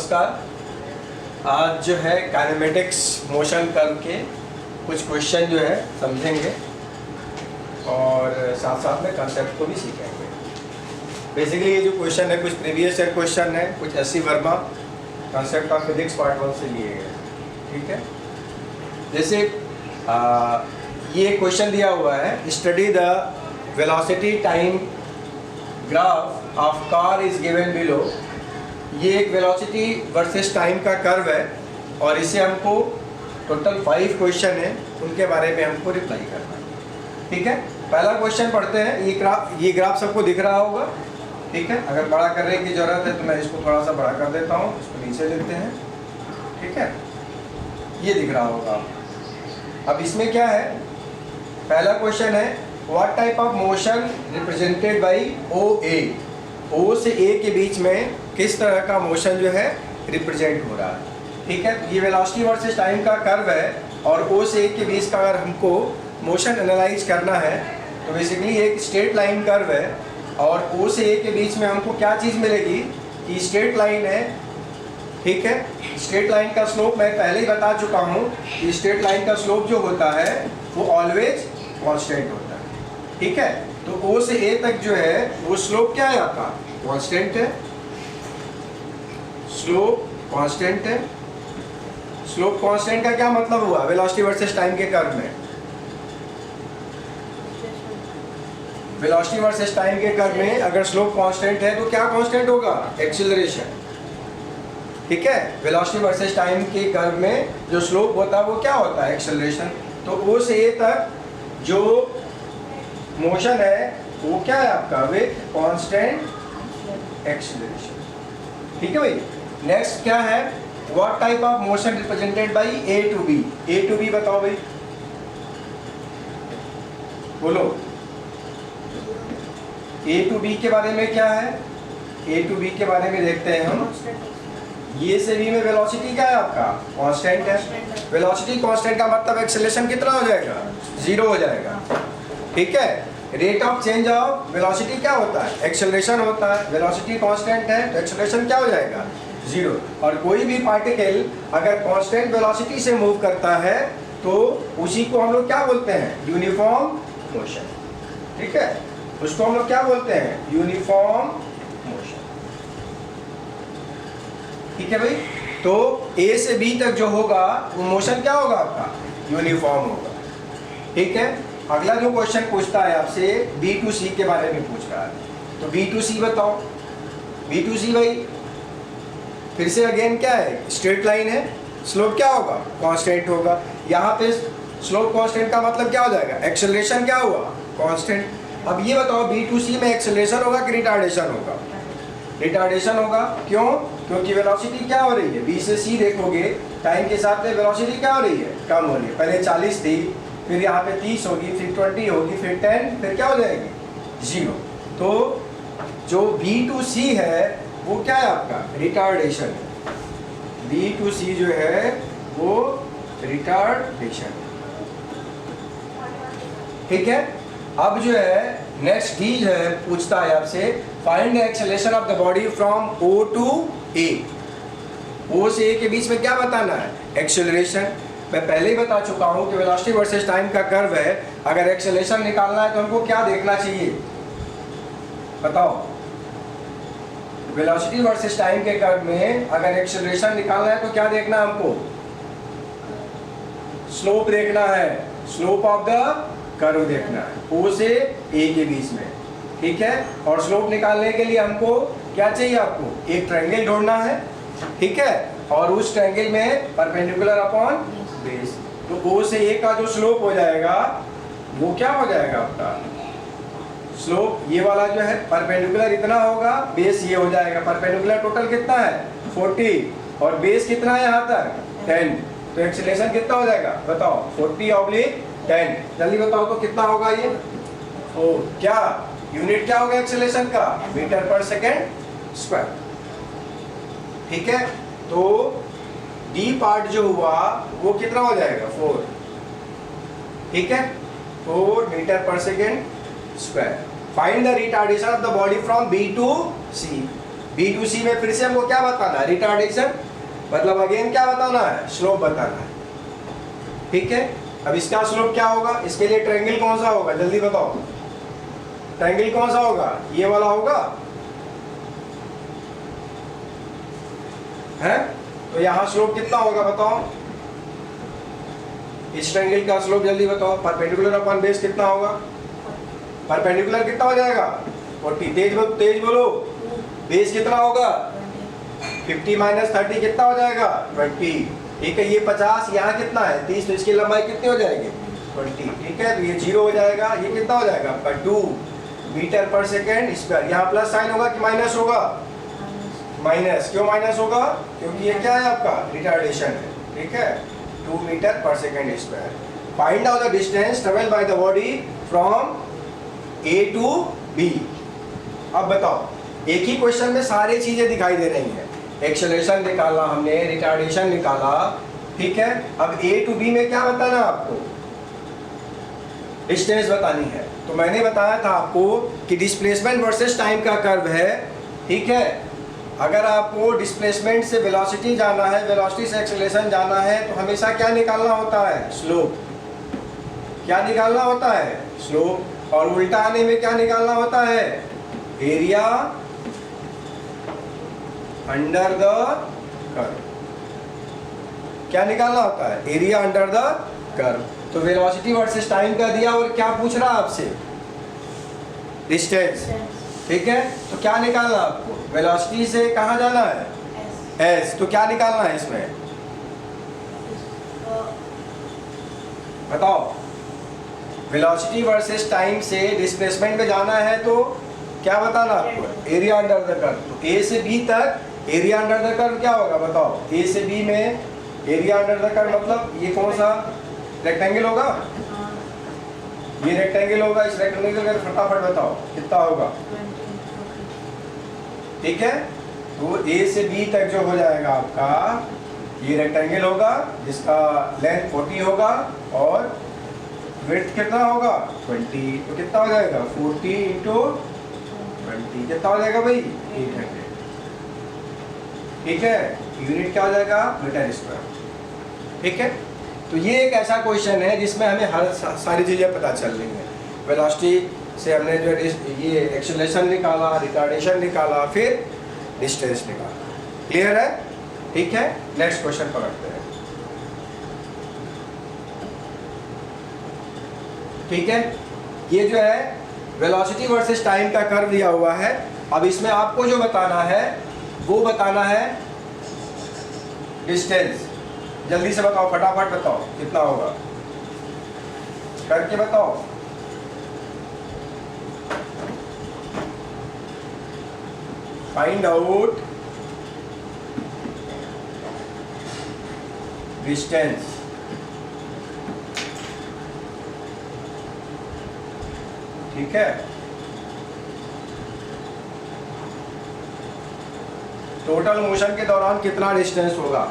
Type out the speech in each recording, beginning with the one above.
नमस्कार। आज जो है काइनेमेटिक्स मोशन कर्व के कुछ क्वेश्चन जो है समझेंगे और साथ साथ में कंसेप्ट को भी सीखेंगे। बेसिकली ये जो क्वेश्चन है कुछ प्रीवियस ईयर क्वेश्चन है, कुछ SC. Verma concept of physics part 1 से लिए गए। ठीक है, जैसे ये क्वेश्चन दिया हुआ है, study the velocity time graph of car is given below. ये एक वेलोसिटी वर्सेस टाइम का कर्व है और इसे हमको टोटल 5 क्वेश्चन है, उनके बारे में हमको रिप्लाई करना है। ठीक है, पहला क्वेश्चन पढ़ते हैं। ये ग्राफ सबको दिख रहा होगा। ठीक है, अगर बड़ा करने की ज़रूरत है तो मैं इसको थोड़ा सा बड़ा कर देता हूँ, इसको नीचे लेते हैं। ठीक है, ये दिख रहा होगा। अब इसमें क्या है, पहला क्वेश्चन है what type of motion represented by O A. O से ए के बीच में किस तरह का मोशन जो है रिप्रेजेंट हो रहा है। ठीक है, ये वेलोसिटी वर्सेस टाइम का कर्व है और ओ से ए के बीच का अगर हमको मोशन एनालाइज करना है तो बेसिकली एक स्ट्रेट लाइन कर्व है और ओ से ए के बीच में हमको क्या चीज़ मिलेगी कि स्ट्रेट लाइन है। ठीक है, स्ट्रेट लाइन का स्लोप मैं पहले ही बता चुका हूँ कि स्ट्रेट लाइन का स्लोप जो होता है वो ऑलवेज कांस्टेंट होता है। ठीक है, तो ओ से ए तक जो है वो स्लोप क्या है आपका, कांस्टेंट है। स्लोप कांस्टेंट है। स्लोप कांस्टेंट का क्या मतलब हुआ वेलोसिटी वर्सेस टाइम के कर्व में? वेलोसिटी वर्सेस टाइम के कर्व में अगर स्लोप कांस्टेंट है तो क्या कांस्टेंट होगा, एक्सीलरेशन। ठीक है, वेलोसिटी वर्सेस टाइम के कर्व में जो स्लोप होता है वो क्या होता है, एक्सीलरेशन। तो ओ से ए तक जो मोशन है वो क्या है आपका, विद कांस्टेंट एक्सीलरेशन। ठीक है भाई, नेक्स्ट क्या है, what type of motion represented by A to B. A to B बताओ भाई, बोलो। ए टू बी के बारे में क्या है, ए टू बी के बारे में देखते हैं हम। ये से बी में वेलोसिटी क्या है आपका, कांस्टेंट है। वेलोसिटी कांस्टेंट का मतलब एक्सेलरेशन कितना हो जाएगा, 0 हो जाएगा। ठीक है, rate of change of velocity क्या होता है, एक्सेलरेशन होता है। वेलोसिटी कांस्टेंट है तो एक्सेलरेशन क्या हो जाएगा, 0। और कोई भी पार्टिकल अगर कांस्टेंट वेलोसिटी से मूव करता है तो उसी को हम लोग क्या बोलते हैं, यूनिफॉर्म मोशन। ठीक है, उसको हम लोग क्या बोलते हैं, यूनिफॉर्म मोशन। ठीक है भाई, तो ए से बी तक जो होगा वो मोशन क्या होगा आपका, यूनिफॉर्म होगा। ठीक है, अगला जो क्वेश्चन पूछता है आपसे बी टू सी के बारे में पूछ रहा है, तो बी टू सी बताओ। बी टू सी भाई फिर से अगेन क्या है, स्ट्रेट लाइन है, स्लोप क्या होगा, कांस्टेंट होगा। यहाँ पे स्लोप कांस्टेंट का मतलब क्या हो जाएगा, एक्सेलरेशन क्या हुआ, कांस्टेंट। अब ये बताओ बी टू सी में एक्सेलरेशन होगा कि रिटार्डेशन होगा, रिटार्डेशन होगा। क्यों, क्योंकि वेलोसिटी क्या हो रही है, बी से सी देखोगे टाइम के साथ में वेलोसिटी क्या हो रही है, कम हो रही है। पहले 40 थी, फिर यहाँ पे 30 होगी, फिर 20 होगी, फिर 10, फिर क्या हो जाएगी, 0। तो जो B2C है वो क्या है आपका, रिटार्डेशन है। B2C जो है वो रिटार्डेशन। ठीक है, अब जो है नेक्स्ट डी जो है पूछता है आपसे find the acceleration of the body from O to A। O से A के बीच में क्या बताना है, एक्सेलरेशन। मैं पहले ही बता चुका हूँ कि वेलोसिटी वर्सेस टाइम का कर्व है, अगर एक्सेलरेशन निकालना है तो हमको क्या देखना चाहिए, बताओ। वेलोसिटी वर्सेस टाइम के कर्व में अगर एक्सेलरेशन निकालना है तो क्या देखना है हमको, स्लोप देखना है, स्लोप ऑफ द कर्व देखना है ओ से ए के बीच में। ठीक है, और स्लोप निकालने के लिए हमको क्या चाहिए, आपको एक ट्रायंगल ढूंढना है। ठीक है, और उस ट्रायंगल में परपेंडिकुलर अपॉन बेस। तो ओ से ए का जो स्लोप हो जाएगा वो क्या हो जाएगा आपका, स्लोप ये वाला जो है परपेंडिकुलर इतना होगा, बेस ये हो जाएगा। परपेंडिकुलर टोटल कितना है 40 और बेस कितना है यहाँ तक 10, तो एक्सेलरेशन कितना हो जाएगा बताओ, 40/10। जल्दी बताओ तो कितना होगा ये, ओ क्या यूनिट क्या होगा एक्सेलरेशन का, मीटर पर सेकेंड स्क्वायर। ठीक है, तो डी पार्ट जो हुआ वो कितना हो जाएगा 4। ठीक है, 4 मीटर पर second square. Find the retardation of the body from B to C. B to C में फिर से हमको क्या बताना है, रिटार्डेशन, मतलब अगेन क्या बताना है, स्लोप बताना है। ठीक है, अब इसका स्लोप क्या होगा, इसके लिए ट्रायंगल कौन सा होगा, जल्दी बताओ, ट्रायंगल कौन सा होगा, ये वाला होगा है। तो यहाँ स्लोप कितना होगा बताओ, इस ट्रायंगल का स्लोप जल्दी बताओ, परपेंडिकुलर अपॉन बेस कितना होगा, परपेंडिकुलर कितना हो जाएगा 40, तेज बोलो, बेस कितना होगा 50 माइनस 30 कितना हो जाएगा 20। ठीक है, ये 50, यहाँ कितना है 30, तो इसकी लंबाई कितनी हो जाएगी 20। ठीक है, तो ये 0 हो जाएगा, ये कितना हो जाएगा आपका 2 मीटर पर सेकेंड स्क्वायर। यहाँ प्लस साइन होगा कि माइनस होगा, माइनस, क्यों माइनस होगा, क्योंकि ये क्या है आपका रिटार्डेशन है। ठीक है, 2 मीटर पर second square. Find out the distance travel by the body from A to B. अब बताओ, एक ही क्वेश्चन में सारी चीजें दिखाई दे रही हैं, एक्सेलरेशन निकाला हमने, रिटार्डेशन निकाला। ठीक है, अब ए टू बी में क्या बताना आपको, डिस्टेंस बतानी है। तो मैंने बताया था आपको कि डिस्प्लेसमेंट वर्सेस टाइम का कर्व है। ठीक है, अगर आपको डिस्प्लेसमेंट से वेलोसिटी जाना है, वेलोसिटी से एक्सेलरेशन जाना है, तो हमेशा क्या निकालना होता है, स्लोप। क्या निकालना होता है, स्लोप। और उल्टा आने में क्या निकालना होता है, एरिया अंडर द कर्व। क्या निकालना होता है, एरिया अंडर द कर्व। तो वेलोसिटी वर्सेस टाइम का दिया और क्या पूछ रहा है आपसे, डिस्टेंस। ठीक है, तो क्या निकालना आपको, वेलोसिटी से कहाँ जाना है, एस। तो क्या निकालना है इसमें, बताओ, वेलोसिटी वर्सेस टाइम से डिस्प्लेसमेंट में जाना है, तो क्या बताना आपको, एरिया अंडर द कर्व। तो ए से बी तक एरिया अंडर द कर्व क्या होगा बताओ, ए से बी में एरिया अंडर द कर्व मतलब ये कौन सा रेक्टेंगल होगा, ये रेक्टेंगल होगा, इस रेक्टेंगल का फटाफट बताओ कितना होगा। ठीक है, तो ए से बी तक जो हो जाएगा आपका, ये रेक्टेंगल होगा जिसका लेंथ 40 होगा और विड्थ कितना होगा 20। तो कितना हो जाएगा 40 इंटू 20, कितना हो जाएगा भाई 800। ठीक है, यूनिट क्या हो जाएगा मीटर स्क्वायर। ठीक है, तो ये एक ऐसा क्वेश्चन है जिसमें हमें हर सारी चीज़ें पता चल रही हैं। वेलोसिटी से हमने जो ये एक्सेलरेशन निकाला, रिटार्डेशन निकाला, फिर डिस्टेंस निकाला। क्लियर है, ठीक है, नेक्स्ट क्वेश्चन पकड़ते हैं। ठीक है, ये जो है वेलोसिटी वर्सेस टाइम का कर्व दिया हुआ है। अब इसमें आपको जो बताना है वो बताना है डिस्टेंस। जल्दी से बताओ, फटाफट बताओ कितना होगा, करके बताओ। Find out distance. ठीक है, टोटल मोशन के दौरान कितना डिस्टेंस होगा।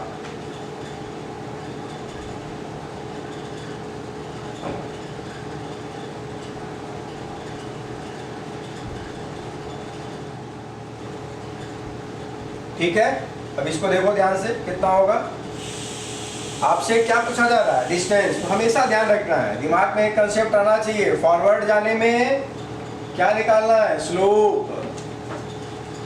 ठीक है, अब इसको देखो ध्यान से कितना होगा। आपसे क्या पूछा जा रहा है, डिस्टेंस। तो हमेशा ध्यान रखना है, दिमाग में एक कंसेप्ट आना चाहिए, फॉरवर्ड जाने में क्या निकालना है, स्लोप।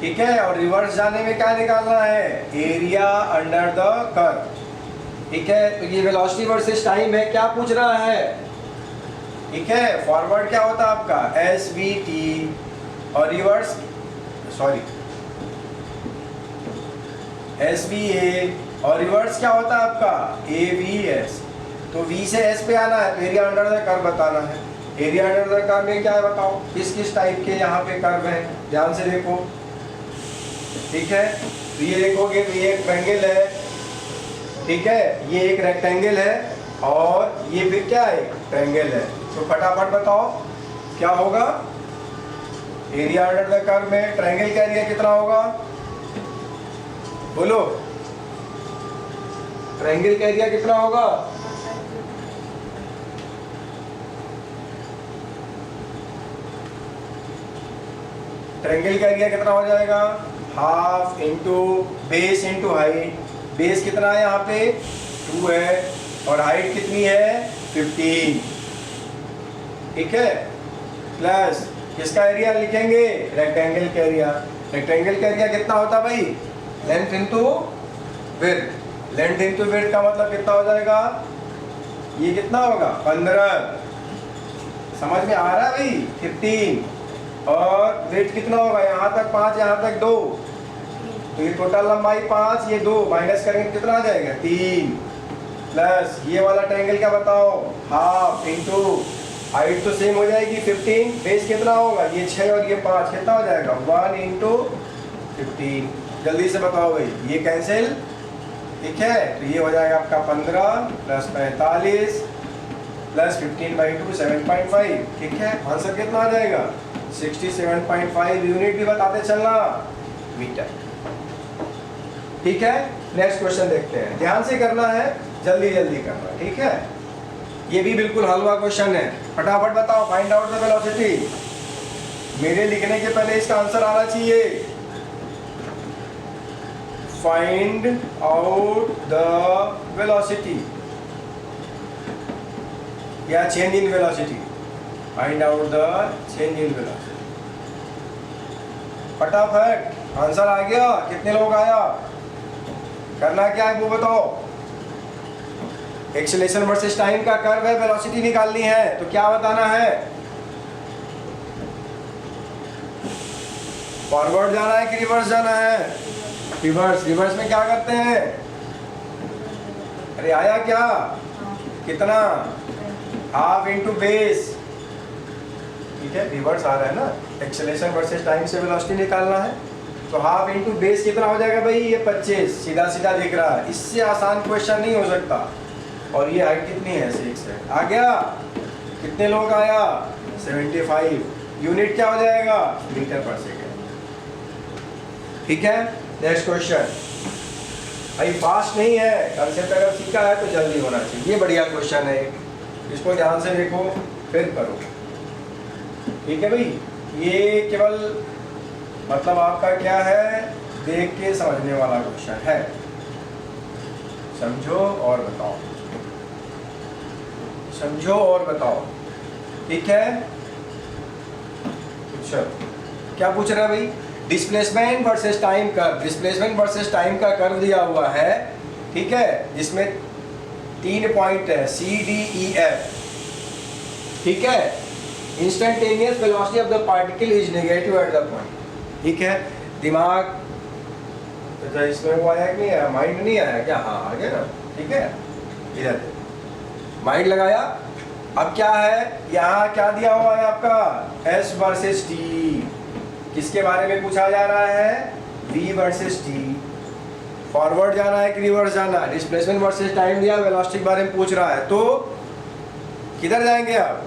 ठीक है, और रिवर्स जाने में क्या निकालना है, एरिया अंडर द कर्व। ठीक है, तो ये वेलोसिटी वर्सेस टाइम है, क्या पूछ रहा है। ठीक है, फॉरवर्ड क्या होता है आपका एस वी टी, और reverse sorry S V A, और रिवर्स क्या होता है आपका ए वी एस। तो वी से एस पे आना है तो एरिया अंडर द कर्व बताना है। एरिया अंडर द कर्व में क्या है बताओ, किस किस टाइप के यहाँ पे कर्व है, ध्यान से देखो। ठीक है, तो ये देखोगे तो ये एक ट्रायंगल है। ठीक है, ये एक रेक्टेंगल है और ये फिर क्या है, ट्रायंगल है। तो फटाफट बताओ क्या होगा, एरिया अंडर द कर्व में ट्रायंगल का एरिया कितना होगा, बोलो। ट्रायंगल का एरिया कितना होगा, ट्रायंगल का एरिया कितना हो जाएगा half into base into height. Base कितना है यहाँ पे 2 है और हाइट कितनी है 15, ठीक है। प्लस किसका एरिया लिखेंगे, रेक्टेंगल का एरिया। रेक्टेंगल का एरिया कितना होता है भाई, length into width. Length into width का मतलब कितना हो जाएगा, ये कितना होगा 15, समझ में आ रहा है भाई 15। और विड्थ कितना होगा, यहाँ तक 5 यहाँ तक 2, तो ये टोटल लंबाई 5 ये 2 माइनस करेंगे कितना आ जाएगा 3। प्लस ये वाला ट्रायंगल का बताओ, हाफ इंटू हाइट तो सेम हो जाएगी 15, बेस कितना होगा ये 6 और ये 5 कितना हो जाएगा 1 इंटू 15। जल्दी से बताओ भाई, ये कैंसिल, ठीक है। तो ये हो जाएगा आपका 15 प्लस 45 प्लस 15/2 7.5, ठीक है। आंसर कितना आ जाएगा 67.5। यूनिट भी बताते चलना, मीटर, ठीक है। नेक्स्ट क्वेश्चन देखते हैं, ध्यान से करना है, जल्दी जल्दी करना, ठीक है। ये भी बिल्कुल हलवा क्वेश्चन है, फटाफट बताओ। फाइंड आउट द वेलोसिटी, मेरे लिखने के पहले इसका आंसर आना चाहिए। फाइंड आउट द वेलोसिटी या change in velocity. Find out the change in velocity, फटाफट आंसर आ गया। कितने लोग आया, करना क्या है वो बताओ। एक्सेलरेशन वर्सेस टाइम का कर्व है, वेलोसिटी निकालनी है, तो क्या बताना है, फॉरवर्ड जाना है कि रिवर्स जाना है, रिवर्स। रिवर्स में क्या करते हैं, अरे आया क्या, कितना, हाफ इंटू बेस, ठीक है। रिवर्स आ रहा है ना, एक्सेलरेशन वर्सेस टाइम से वेलोसिटी निकालना है, तो हाफ इंटू बेस कितना हो जाएगा भाई, ये 25, सीधा सीधा दिख रहा है। इससे आसान क्वेश्चन नहीं हो सकता। और ये हाइट कितनी है 6 है, आ गया। कितने लोग आया 75। यूनिट क्या हो जाएगा, मीटर पर सेकेंड, ठीक है। नेक्स्ट क्वेश्चन, भाई फास्ट नहीं है, कंसेप्ट अगर सीखा है तो जल्दी होना चाहिए। ये बढ़िया क्वेश्चन है, इसको ध्यान से देखो फिर करो, ठीक है भाई। ये केवल मतलब आपका क्या है, देख के समझने वाला क्वेश्चन है, समझो और बताओ, समझो और बताओ, ठीक है। चलो क्या पूछ रहा है भाई, displacement versus time curve. Displacement versus time का कर्व दिया हुआ है, ठीक है, जिसमें 3 पॉइंट है C D E F, ठीक है। Instantaneous velocity of the particle is negative at the point, ठीक है। दिमाग अच्छा इसमें वो आया कि नहीं आया, माइंड नहीं आया क्या, हाँ आ गया ना, ठीक है। इधर माइंड लगाया। अब क्या है, यहाँ क्या दिया हुआ है आपका S वर्सेस T, किसके बारे में पूछा जा रहा है, V वर्सेस T। फॉरवर्ड जाना है कि रिवर्स जाना है, डिस्प्लेसमेंट वर्सेस टाइम दिया, वेलोसिटी के बारे में पूछ रहा है, तो किधर जाएंगे आप,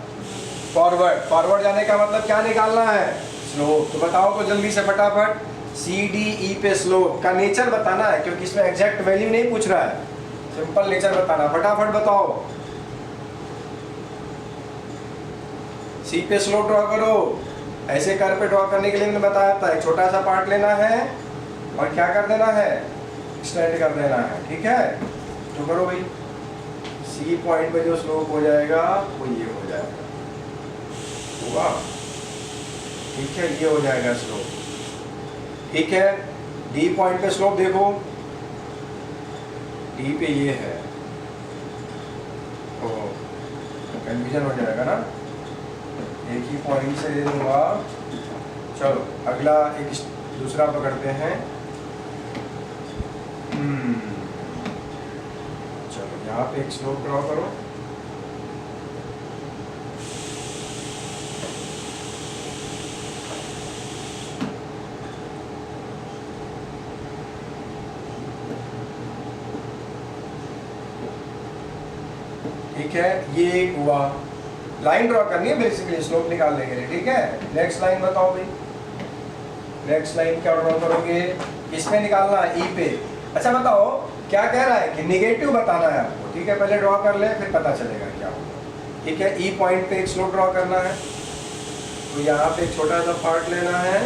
फॉरवर्ड। फॉरवर्ड जाने का मतलब क्या निकालना है, स्लोप। तो बताओ तो जल्दी से फटाफट, सी डी ई पे स्लोप का नेचर बताना है, क्योंकि इसमें एग्जैक्ट वैल्यू नहीं पूछ रहा है, सिंपल नेचर बताना। फटाफट बताओ, सी पे स्लोप ड्रॉ करो। ऐसे कर्व पे ड्रॉ करने के लिए मैंने बताया था, एक छोटा सा पार्ट लेना है और क्या कर देना है, एक्सटेंड कर देना है, ठीक है। तो करो भाई, सी पॉइंट पे जो स्लोप हो जाएगा वो ये हो जाएगा, हुआ, ठीक है, ये हो जाएगा स्लोप, ठीक है। डी पॉइंट पे स्लोप देखो, डी पे ये है, तो कंफ्यूजन हो जाएगा ना, एक ही पॉइंट से दे दूंगा। चलो अगला एक दूसरा पकड़ते हैं। चलो यहाँ पे एक स्लोप ड्रॉ करो, ठीक है। ये एक हुआ, लाइन ड्रॉ करनी है बेसिकली स्लोप निकालने के लिए, ठीक है। नेक्स्ट लाइन बताओ भाई, नेक्स्ट लाइन क्या ड्रॉ करोगे, इसमें निकालना है ई पे। अच्छा बताओ क्या कह रहा है कि निगेटिव बताना है आपको, ठीक है। पहले ड्रॉ कर ले फिर पता चलेगा क्या होगा, ठीक है। ई पॉइंट पे एक स्लोप ड्रॉ करना है, तो यहाँ पे एक छोटा सा पार्ट लेना है,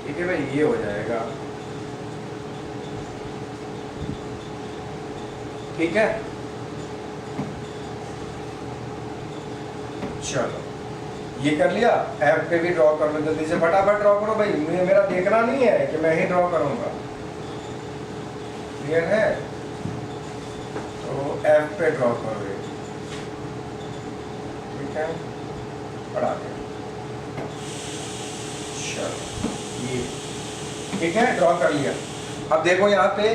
ठीक है भाई, ये हो जाएगा। ठीक है, चलो ये कर लिया। एफ पे भी ड्रॉ कर लो जल्दी से, फटाफट ड्रॉ करो भाई, मुझे मेरा देखना नहीं है कि मैं ही ड्रॉ करूंगा। क्लियर है? तो एफ पे ड्रॉ करो ये। ठीक है, पढ़ा दे। चलो ये ठीक है, ड्रॉ कर लिया। अब देखो यहाँ पे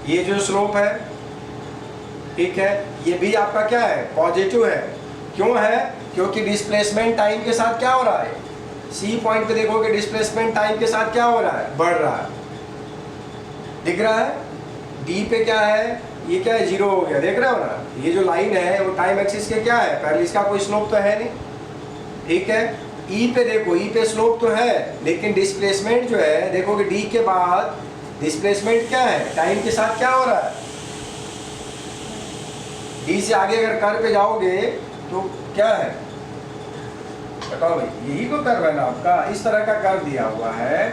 ये जो स्लोप है, ठीक है, ये भी आपका क्या है, पॉजिटिव है। क्यों है? क्योंकि डिस्प्लेसमेंट टाइम के साथ क्या हो रहा है, सी पॉइंट पे देखोगे डिस्प्लेसमेंट टाइम के साथ क्या हो रहा है, बढ़ रहा है। दिख रहा है? डी पे क्या है, ये क्या है, जीरो हो गया, देख रहे हो ना? ये जो लाइन है वो टाइम एक्सिस के क्या है, पहले इसका कोई स्लोप तो है नहीं। ठीक है, ई पे देखो, ई पे स्लोप तो है, लेकिन डिस्प्लेसमेंट जो है देखोगे डी के बाद डिस्प्लेसमेंट क्या है, टाइम के साथ क्या हो रहा है। डी से आगे अगर कर्व पे जाओगे तो क्या है, बताओ भाई, यही तो कर्व है ना आपका, इस तरह का कर्व दिया हुआ है।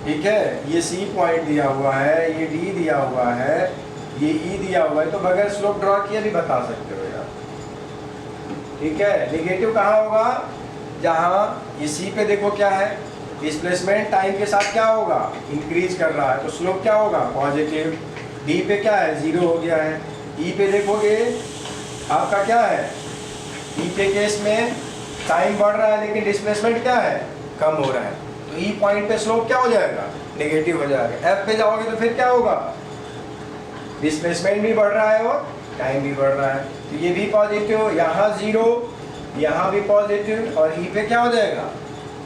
ठीक है, ये सी पॉइंट दिया हुआ है, ये डी दिया हुआ है, ये ई दिया हुआ है, तो बगैर स्लोप ड्रॉ किए भी बता सकते हो यार। ठीक है, नेगेटिव कहाँ होगा, जहाँ ये सी पे देखो क्या है, डिस्प्लेसमेंट टाइम के साथ क्या होगा, इंक्रीज कर रहा है, तो स्लोप क्या होगा, पॉजिटिव। डी पे क्या है, जीरो हो गया है। ई पे देखोगे आपका क्या है, ई पे केस में टाइम बढ़ रहा है लेकिन डिस्प्लेसमेंट क्या है, कम हो रहा है, तो ई पॉइंट पे स्लोप क्या हो जाएगा, नेगेटिव हो जाएगा। एफ पे जाओगे तो फिर क्या होगा, डिस्प्लेसमेंट भी बढ़ रहा है और टाइम भी बढ़ रहा है, तो ये भी पॉजिटिव, यहाँ जीरो, यहाँ भी पॉजिटिव, और ई पे क्या हो जाएगा,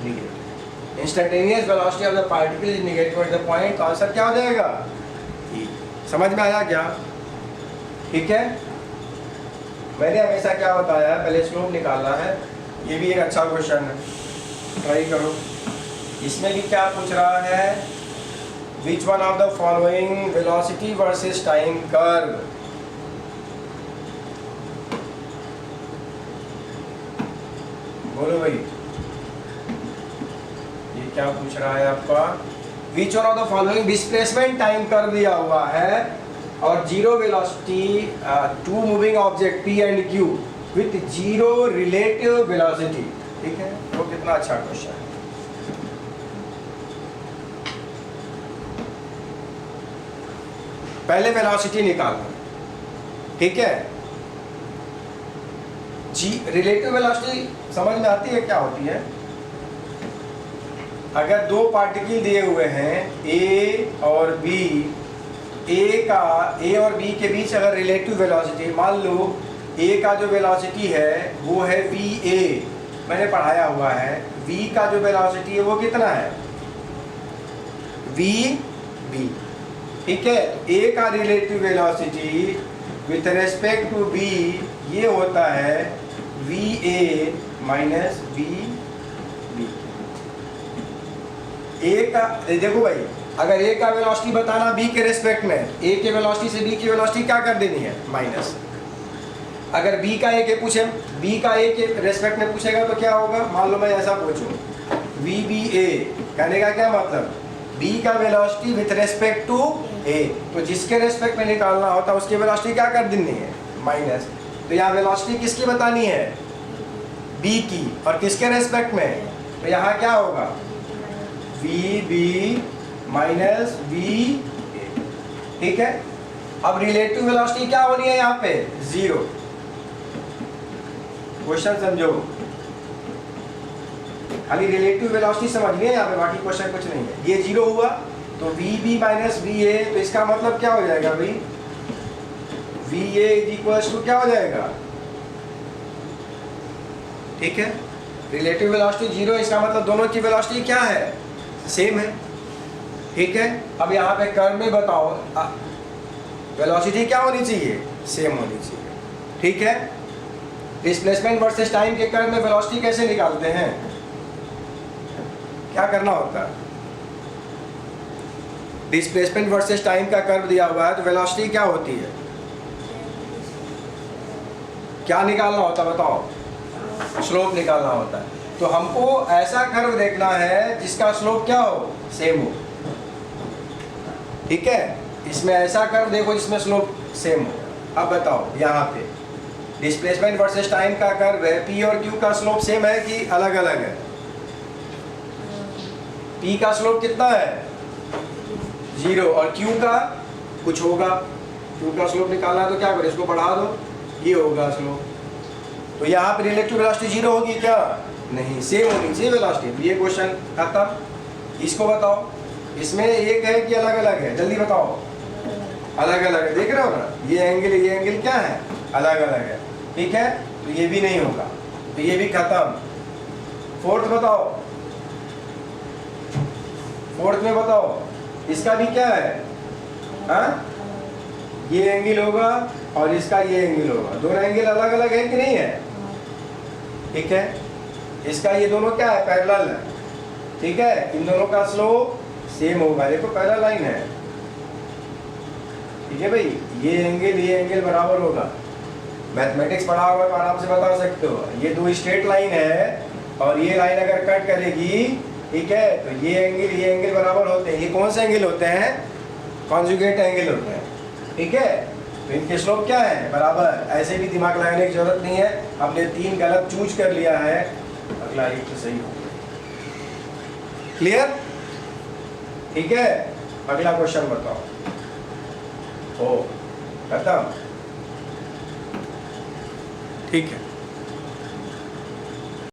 negative. Instantaneous velocity of the particle is negative at the point, तो आंसर क्या हो जाएगा, ई। समझ में आया क्या? ठीक है, मैंने हमेशा क्या बताया है, पहले स्लोप निकालना है। ये भी एक अच्छा क्वेश्चन है, ट्राई करो। इसमें भी क्या पूछ रहा है, which one of the following velocity versus time curve. बोलो भाई, ये क्या पूछ रहा है आपका, which one of the following, displacement time curve दिया हुआ है और zero velocity, two moving object P and Q with zero relative velocity. ठीक है, तो कितना अच्छा क्वेश्चन है। पहले वेलोसिटी निकालना, ठीक है। जी रिलेटिव वेलोसिटी समझ में आती है क्या होती है, अगर दो पार्टिकल दिए हुए हैं ए और बी, ए और बी के बीच अगर रिलेटिव वेलोसिटी, मान लो ए का जो वेलोसिटी है वो है वी ए, मैंने पढ़ाया हुआ है, वी का जो वेलोसिटी है वो कितना है, वी बी। ठीक है, तो ए का relative velocity with respect to B ये होता है V A minus V B. A का देखो भाई, अगर ए का वेलोसिटी बताना बी के रेस्पेक्ट में, ए के वेलोसिटी से बी की वेलोसिटी क्या कर देनी है, माइनस। अगर बी का ए के पूछे, बी का ए के रेस्पेक्ट में पूछेगा तो क्या होगा, मान लो मैं ऐसा पूछूं वी बी ए, कहने का क्या मतलब, बी का वेलोसिटी विथ रेस्पेक्ट टू ए, तो जिसके रेस्पेक्ट में निकालना होता है उसकी वेलोसिटी क्या कर देनी है, माइनस। तो यहाँ वेलोसिटी किसकी बतानी है, बी की, और किसके रेस्पेक्ट में, तो यहाँ क्या होगा V B minus V A. ठीक है, अब रिलेटिव वेलोसिटी क्या होनी है यहाँ पे, जीरो। क्वेश्चन समझो, खाली रिलेटिव वेलोसिटी समझनी है यहाँ पे, बाकी क्वेश्चन कुछ नहीं है। ये जीरो हुआ तो V B minus V A, तो इसका मतलब क्या हो जाएगा भाई, V A is equals to क्या हो जाएगा, ठीक है, रिलेटिव वेलोसिटी जीरो, इसका मतलब दोनों की वेलोसिटी क्या है, सेम है। ठीक है, अब यहाँ पे कर्व में बताओ वेलोसिटी क्या होनी चाहिए, सेम होनी चाहिए। ठीक है, डिस्प्लेसमेंट वर्सेस टाइम के कर्व में वेलोसिटी कैसे निकालते हैं, क्या करना होता है, डिस्प्लेसमेंट वर्सेस टाइम का कर्व दिया हुआ है तो वेलोसिटी क्या होती है, क्या निकालना होता है बताओ, स्लोप निकालना होता है। तो हमको ऐसा कर्व देखना है जिसका स्लोप क्या हो, सेम हो। ठीक है, इसमें ऐसा कर्व देखो जिसमें स्लोप सेम हो। अब बताओ यहाँ पे डिस्प्लेसमेंट वर्सेस टाइम का कर्व है, पी और क्यू का स्लोप सेम है कि अलग अलग है? पी का स्लोप कितना है, 0, और क्यू का कुछ होगा। क्यू का स्लोप निकालना है तो क्या करो, इसको बढ़ा दो, ये होगा स्लोप। तो यहाँ पे रिलेटिव वेलोसिटी 0 होगी क्या, नहीं, सेम होनी चाहिए वेलोसिटी। ये क्वेश्चन खत्म। इसको बताओ, इसमें एक है कि अलग अलग है, जल्दी बताओ। अलग अलग है, देख रहे हो ना, ये एंगल क्या है, अलग अलग है। ठीक है, तो ये भी नहीं होगा, तो ये भी खत्म। फोर्थ बताओ, फोर्थ में बताओ, इसका भी क्या है, हाँ, ये एंगल होगा और इसका ये एंगल होगा। दोनों एंगल अलग अलग है कि नहीं है? ठीक है, इसका ये दोनों क्या है, पैरेलल है। ठीक है, इन दोनों का स्लोप सेम होगा, देखो पैरेलल लाइन है। ठीक है भाई, ये एंगल बराबर होगा। मैथमेटिक्स पढ़ा होगा तो आराम से बता सकते हो। ये दो स्ट्रेट लाइन है और ये लाइन अगर कट करेगी, ठीक है, तो ये एंगल बराबर होते हैं। ये कौन से एंगल होते हैं, कॉन्जुगेट एंगल होते हैं। ठीक है, तो इनके स्लोप क्या है, बराबर। ऐसे भी दिमाग लगाने की जरूरत नहीं है, हमने 3 गलत चूज कर लिया है, अगला एक तो सही हो। क्लियर? ठीक है, अगला क्वेश्चन बताओ। हो खत्म? ठीक है।